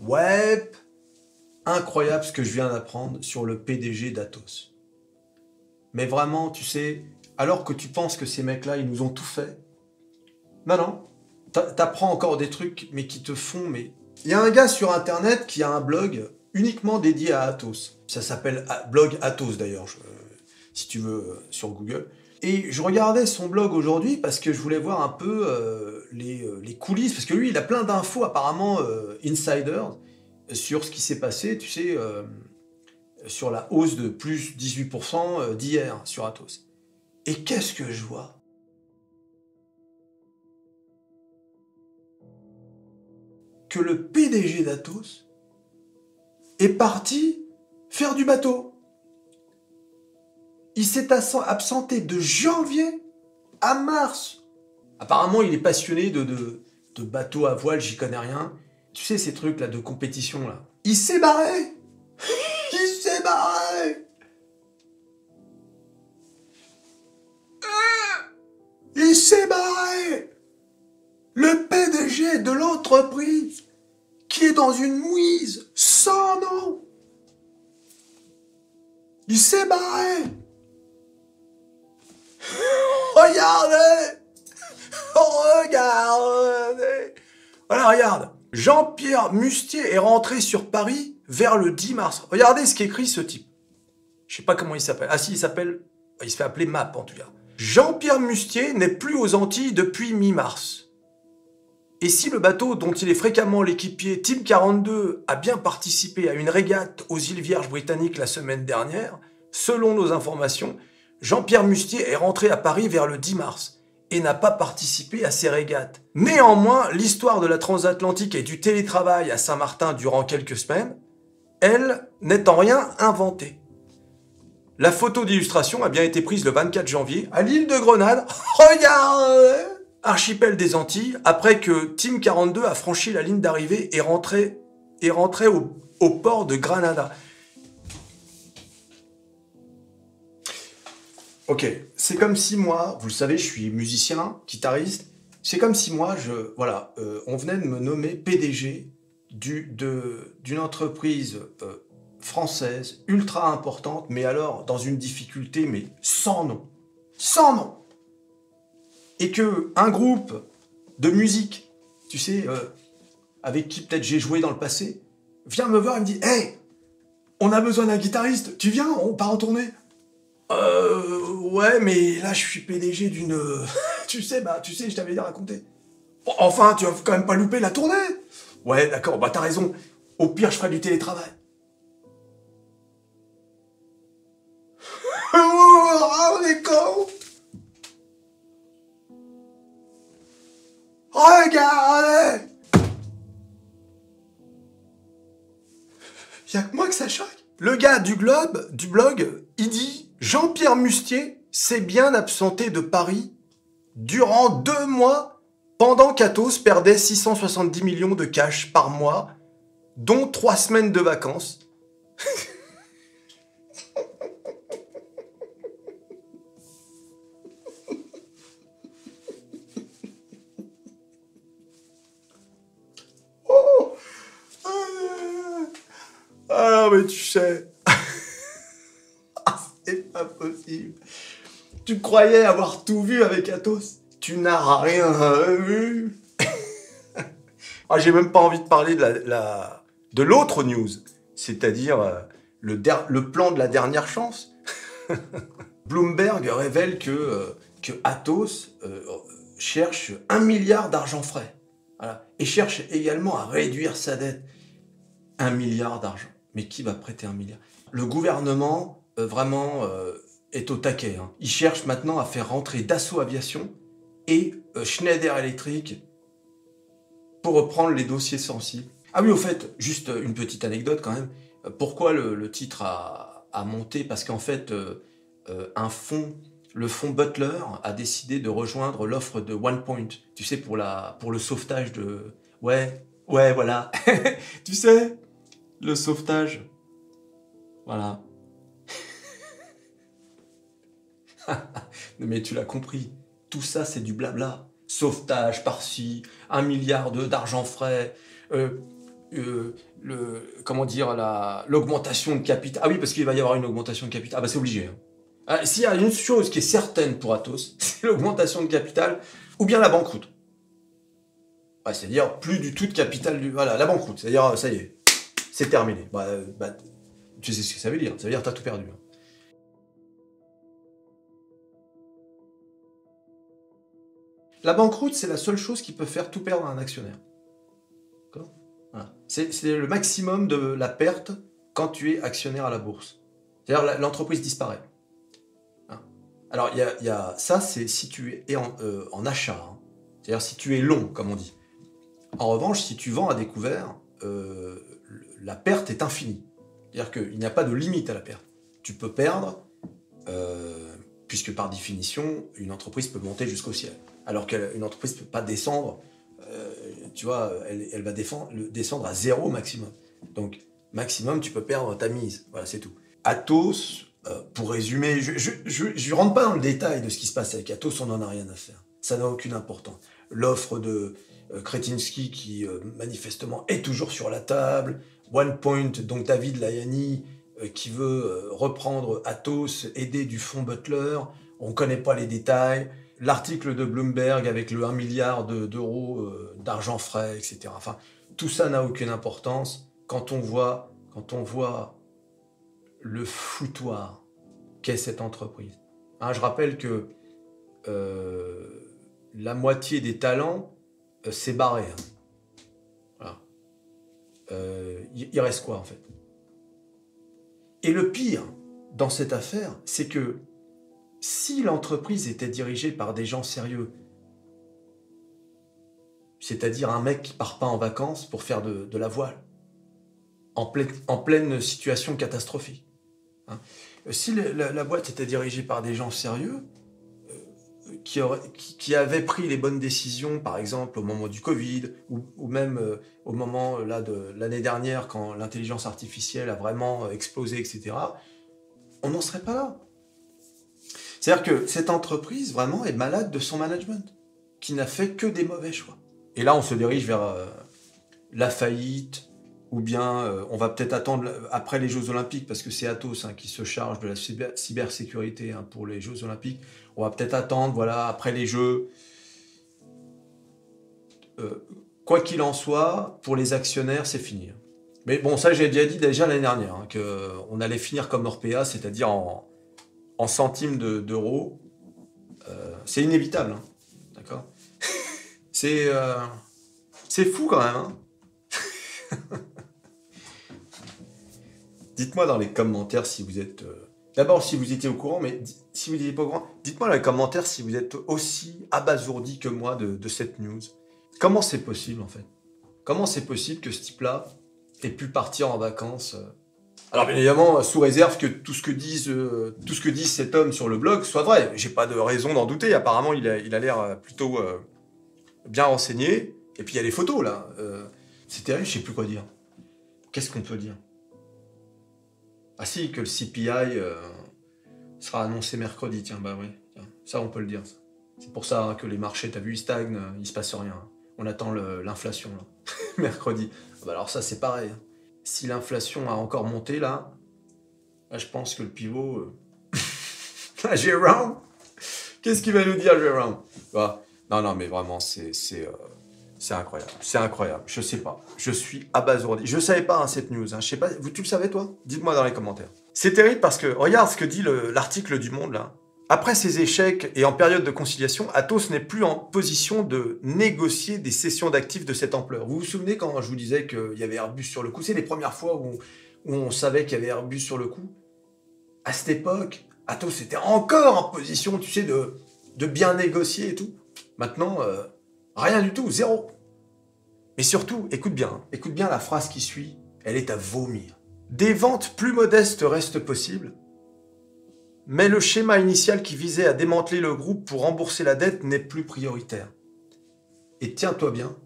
Ouais, incroyable ce que je viens d'apprendre sur le PDG d'Atos. Mais vraiment, tu sais, alors que tu penses que ces mecs-là, ils nous ont tout fait, non, non, t'apprends encore des trucs, mais qui te font, mais... Il y a un gars sur Internet qui a un blog uniquement dédié à Atos. Ça s'appelle blog Atos d'ailleurs, si tu veux, sur Google. Et je regardais son blog aujourd'hui parce que je voulais voir un peu les coulisses, parce que lui, il a plein d'infos apparemment insiders sur ce qui s'est passé, tu sais, sur la hausse de plus 18% d'hier sur Atos. Et qu'est-ce que je vois? Que le PDG d'Atos est parti faire du bateau. Il s'est absenté de janvier à mars. Apparemment, il est passionné de bateaux à voile, j'y connais rien. Tu sais, ces trucs-là de compétition, là. Il s'est barré. Il s'est barré. Il s'est barré. Le PDG de l'entreprise qui est dans une mouise sans nom. Il s'est barré. Regardez. Regardez. Voilà, regarde. Jean-Pierre Mustier est rentré sur Paris vers le 10 mars. Regardez ce qu'écrit ce type. Je sais pas comment il s'appelle. Ah si, il se fait appeler Map en tout cas. Jean-Pierre Mustier n'est plus aux Antilles depuis mi-mars. Et si le bateau dont il est fréquemment l'équipier, Team 42, a bien participé à une régate aux îles Vierges britanniques la semaine dernière, selon nos informations, Jean-Pierre Mustier est rentré à Paris vers le 10 mars et n'a pas participé à ces régates. Néanmoins, l'histoire de la transatlantique et du télétravail à Saint-Martin durant quelques semaines, elle, n'est en rien inventée. La photo d'illustration a bien été prise le 24 janvier à l'île de Grenade. Regardez! Archipel des Antilles, après que Team 42 a franchi la ligne d'arrivée et rentré au port de Granada. Ok, c'est comme si moi, vous le savez, je suis musicien, guitariste, c'est comme si moi, on venait de me nommer PDG d'une entreprise française, ultra importante, mais alors dans une difficulté, mais sans nom. Sans nom! Et que un groupe de musique, tu sais, avec qui peut-être j'ai joué dans le passé, vient me voir et me dit « Hey, on a besoin d'un guitariste, tu viens, on part en tournée ?» Ouais, mais là, je suis PDG d'une... tu sais, je t'avais dit raconter. Bon, enfin, tu vas quand même pas louper la tournée. Ouais, d'accord, t'as raison. Au pire, je ferai du télétravail. On est con. Regardez! Y'a que moi que ça choque. Le gars du blog, il dit « Jean-Pierre Mustier s'est bien absenté de Paris durant 2 mois pendant qu'Atos perdait 670 millions de cash par mois, dont 3 semaines de vacances. » Ah mais tu sais... C'est pas possible. Tu croyais avoir tout vu avec Atos? Tu n'as rien vu. Ah, j'ai même pas envie de parler de l'autre news, c'est-à-dire le plan de la dernière chance. Bloomberg révèle que Atos cherche 1 milliard d'argent frais. Voilà. Et cherche également à réduire sa dette. 1 milliard d'argent. Mais qui va prêter 1 milliard? Le gouvernement, vraiment, est au taquet. Hein. Il cherche maintenant à faire rentrer Dassault Aviation et Schneider Electric pour reprendre les dossiers sensibles. Ah oui, au fait, juste une petite anecdote quand même. Pourquoi le titre a monté? Parce qu'en fait, le fonds Butler a décidé de rejoindre l'offre de OnePoint. Tu sais, pour le sauvetage de... Ouais, voilà. Tu sais, le sauvetage. Voilà. Mais tu l'as compris. Tout ça, c'est du blabla. Sauvetage par-ci, 1 milliard d'argent frais. comment dire, l'augmentation de capital. Ah oui, parce qu'il va y avoir une augmentation de capital. Ah bah c'est obligé. Hein. Ah, s'il y a une chose qui est certaine pour Atos, c'est l'augmentation de capital ou bien la banqueroute. Ah, c'est-à-dire plus du tout de capital. Voilà, la banqueroute. C'est-à-dire, ça y est, c'est terminé. Tu sais ce que ça veut dire. Ça veut dire que tu as tout perdu. Hein. La banqueroute, c'est la seule chose qui peut faire tout perdre à un actionnaire. Voilà. C'est le maximum de la perte quand tu es actionnaire à la bourse. C'est-à-dire l'entreprise disparaît. Hein. Alors, ça, c'est si tu es en achat. Hein. C'est-à-dire si tu es long, comme on dit. En revanche, si tu vends à découvert, la perte est infinie. C'est-à-dire qu'il n'y a pas de limite à la perte. Tu peux perdre, puisque par définition, une entreprise peut monter jusqu'au ciel. Alors qu'une entreprise ne peut pas descendre, tu vois, elle va descendre à 0 maximum. Donc, maximum, tu peux perdre ta mise. Voilà, c'est tout. Atos, pour résumer, je ne rentre pas dans le détail de ce qui se passe avec Atos, on n'en a rien à faire. Ça n'a aucune importance. L'offre de Kretinsky, qui manifestement est toujours sur la table. OnePoint, donc David Layani, qui veut reprendre Atos, aidé du fonds Butler. On ne connaît pas les détails. L'article de Bloomberg avec le 1 milliard d'euros d'argent frais, etc. Enfin, tout ça n'a aucune importance quand on voit le foutoir qu'est cette entreprise. Hein, je rappelle que la moitié des talents s'est barré. Hein. Voilà. Il reste quoi en fait? Et le pire dans cette affaire, c'est que si l'entreprise était dirigée par des gens sérieux, c'est-à-dire un mec qui part pas en vacances pour faire de la voile, en pleine situation catastrophique, hein. Si la boîte était dirigée par des gens sérieux, qui avaient pris les bonnes décisions, par exemple au moment du Covid, ou même au moment là, de l'année dernière, quand l'intelligence artificielle a vraiment explosé, etc., on n'en serait pas là. C'est-à-dire que cette entreprise, vraiment, est malade de son management, qui n'a fait que des mauvais choix. Et là, on se dirige vers la faillite, ou bien on va peut-être attendre après les Jeux Olympiques, parce que c'est Atos qui se charge de la cybersécurité pour les Jeux Olympiques. On va peut-être attendre, voilà, après les Jeux. Quoi qu'il en soit, pour les actionnaires, c'est fini. Mais bon, ça, j'ai déjà dit l'année dernière, qu'on allait finir comme Orpea, c'est-à-dire en centimes d'euros. C'est inévitable, hein, d'accord. C'est fou quand même. Hein. Dites-moi dans les commentaires si vous êtes... D'abord, si vous étiez au courant, mais si vous n'étiez pas au courant, dites-moi dans les commentaires si vous êtes aussi abasourdi que moi de cette news. Comment c'est possible, en fait? Comment c'est possible que ce type-là ait pu partir en vacances Alors, bien évidemment, sous réserve que tout ce que dit cet homme sur le blog soit vrai. J'ai pas de raison d'en douter. Apparemment, il a l'air plutôt bien renseigné. Et puis, il y a les photos, là. C'est terrible, je sais plus quoi dire. Qu'est-ce qu'on peut dire? Ah si, que le CPI sera annoncé mercredi, tiens, bah oui, tiens, ça on peut le dire. C'est pour ça que les marchés, t'as vu, ils stagnent, il se passe rien. On attend l'inflation, là, mercredi. Bah alors ça, c'est pareil. Si l'inflation a encore monté, là, je pense que le pivot... Jérôme, qu'est-ce qu'il va nous dire, Jérôme? Bah, non, mais vraiment, c'est incroyable. C'est incroyable. Je sais pas. Je suis abasourdi. Je savais pas cette news. Je sais pas. Tu le savais, toi? Dites-moi dans les commentaires. C'est terrible parce que, regarde ce que dit l'article du Monde, là. Après ces échecs et en période de conciliation, Atos n'est plus en position de négocier des cessions d'actifs de cette ampleur. Vous vous souvenez quand je vous disais qu'il y avait Airbus sur le coup? C'est les premières fois où on savait qu'il y avait Airbus sur le coup. À cette époque, Atos était encore en position, tu sais, de bien négocier et tout. Maintenant, rien du tout, zéro. Mais surtout, écoute bien la phrase qui suit, elle est à vomir. Des ventes plus modestes restent possibles, mais le schéma initial qui visait à démanteler le groupe pour rembourser la dette n'est plus prioritaire. Et tiens-toi bien.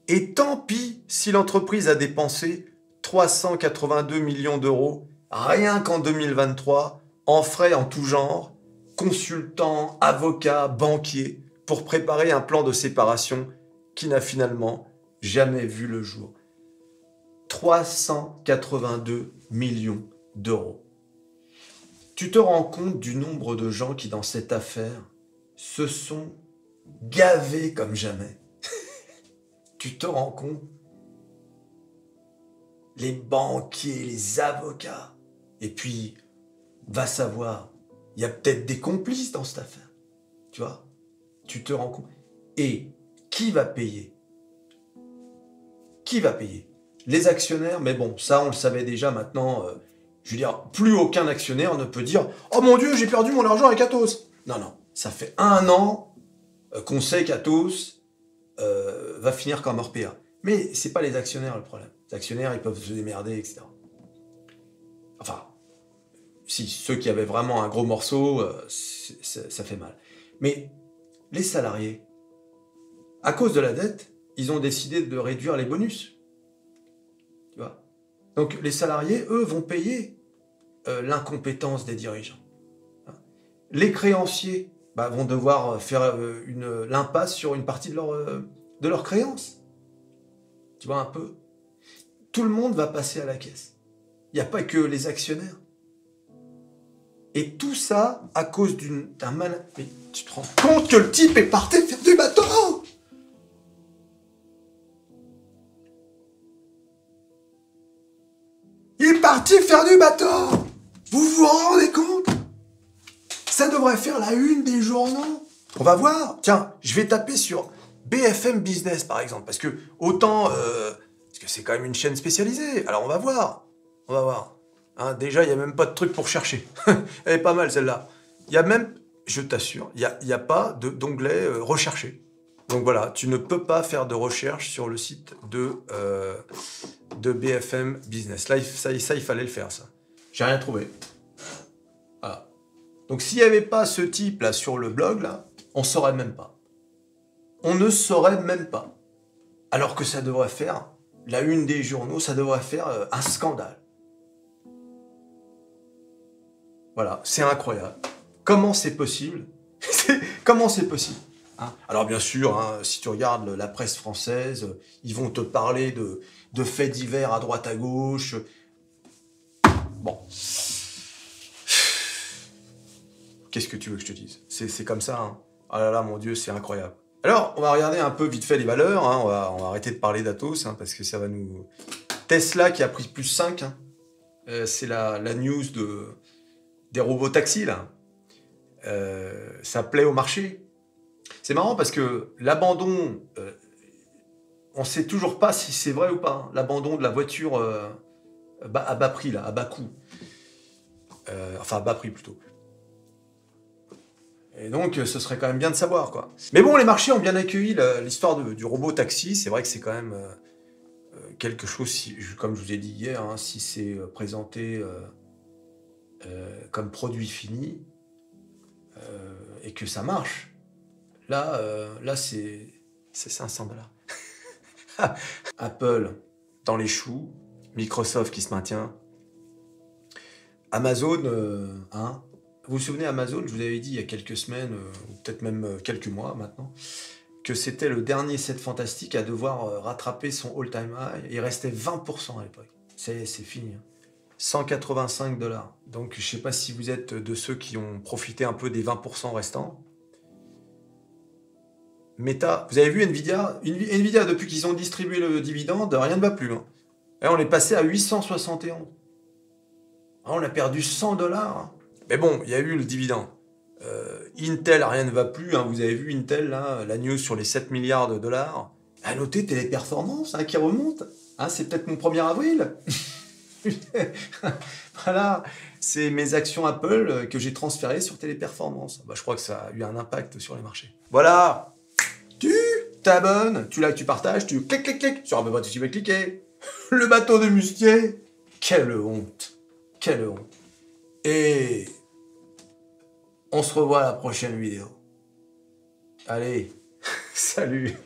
Et tant pis si l'entreprise a dépensé 382 millions d'euros rien qu'en 2023 en frais en tout genre, consultants, avocats, banquiers, pour préparer un plan de séparation qui n'a finalement jamais vu le jour. 382 millions d'euros. Tu te rends compte du nombre de gens qui, dans cette affaire, se sont gavés comme jamais. Tu te rends compte? Les banquiers, les avocats. Et puis, va savoir, il y a peut-être des complices dans cette affaire. Tu vois? Tu te rends compte? Et qui va payer? Qui va payer? Les actionnaires, mais bon, ça on le savait déjà maintenant. Je veux dire, plus aucun actionnaire ne peut dire « Oh mon Dieu, j'ai perdu mon argent avec Atos !» Non, non, ça fait 1 an qu'on sait qu'Atos va finir comme Orpea. Mais c'est pas les actionnaires le problème. Les actionnaires, ils peuvent se démerder, etc. Enfin, si, ceux qui avaient vraiment un gros morceau, ça fait mal. Mais les salariés, à cause de la dette, ils ont décidé de réduire les bonus. Tu vois? Donc les salariés, eux, vont payer l'incompétence des dirigeants. Les créanciers vont devoir faire l'impasse sur une partie de leurs créances. Tu vois un peu? Tout le monde va passer à la caisse. Il n'y a pas que les actionnaires. Et tout ça à cause d'un mal... Mais tu te rends compte que le type est parti faire du bateau? Il est parti faire du bateau! Vous vous rendez compte? Ça devrait faire la une des journaux. On va voir. Tiens, je vais taper sur BFM Business, par exemple. Parce que autant... parce que c'est quand même une chaîne spécialisée. Alors on va voir. On va voir. Hein, déjà, il n'y a même pas de truc pour chercher. Elle est pas mal, celle-là. Il y a même, je t'assure, il n'y a pas d'onglet rechercher. Donc voilà, tu ne peux pas faire de recherche sur le site de BFM Business. Là, ça, il fallait le faire, ça. J'ai rien trouvé. Voilà. Donc s'il n'y avait pas ce type-là sur le blog, là, on ne saurait même pas. On ne saurait même pas. Alors que ça devrait faire la une des journaux, ça devrait faire un scandale. Voilà, c'est incroyable. Comment c'est possible? Comment c'est possible? Hein? Alors bien sûr, hein, si tu regardes la presse française, ils vont te parler de faits divers à droite à gauche. Bon. Qu'est-ce que tu veux que je te dise? C'est comme ça. Hein. Oh là là, mon Dieu, c'est incroyable. Alors, on va regarder un peu vite fait les valeurs. Hein. On va arrêter de parler d'Atos, hein, parce que ça va nous... Tesla qui a pris plus 5. Hein. C'est la news des robots taxis, là. Ça plaît au marché. C'est marrant parce que l'abandon, on ne sait toujours pas si c'est vrai ou pas. Hein, l'abandon de la voiture à bas prix, là, à bas coût. Enfin, à bas prix plutôt. Et donc, ce serait quand même bien de savoir, quoi. Mais bon, les marchés ont bien accueilli l'histoire du robot taxi. C'est vrai que c'est quand même quelque chose, comme je vous ai dit hier, hein, si c'est présenté comme produit fini et que ça marche, là c'est 500 $. Apple dans les choux, Microsoft qui se maintient, Amazon, hein. Vous vous souvenez, Amazon, je vous avais dit il y a quelques semaines, ou peut-être même quelques mois maintenant, que c'était le dernier set fantastique à devoir rattraper son all-time high. Il restait 20% à l'époque. C'est fini. Hein. 185 $. Donc, je ne sais pas si vous êtes de ceux qui ont profité un peu des 20% restants. Meta, vous avez vu Nvidia? Nvidia, depuis qu'ils ont distribué le dividende, rien ne va plus. Hein. Et on est passé à 871. Ah, on a perdu 100 $. Hein. Mais bon, il y a eu le dividende. Intel, rien ne va plus. Hein. Vous avez vu Intel, là, la news sur les 7 milliards de dollars. À noter Téléperformance, hein, qui remonte. Hein, c'est peut-être mon 1er avril. Voilà, c'est mes actions Apple que j'ai transférées sur Téléperformance. Je crois que ça a eu un impact sur les marchés. Voilà. Tu t'abonnes, tu likes, tu partages, tu cliques, cliques, cliques. Sur un peu pas tu vas cliquer. Le bateau de Mustier. Quelle honte. Quelle honte. Et on se revoit à la prochaine vidéo. Allez, salut.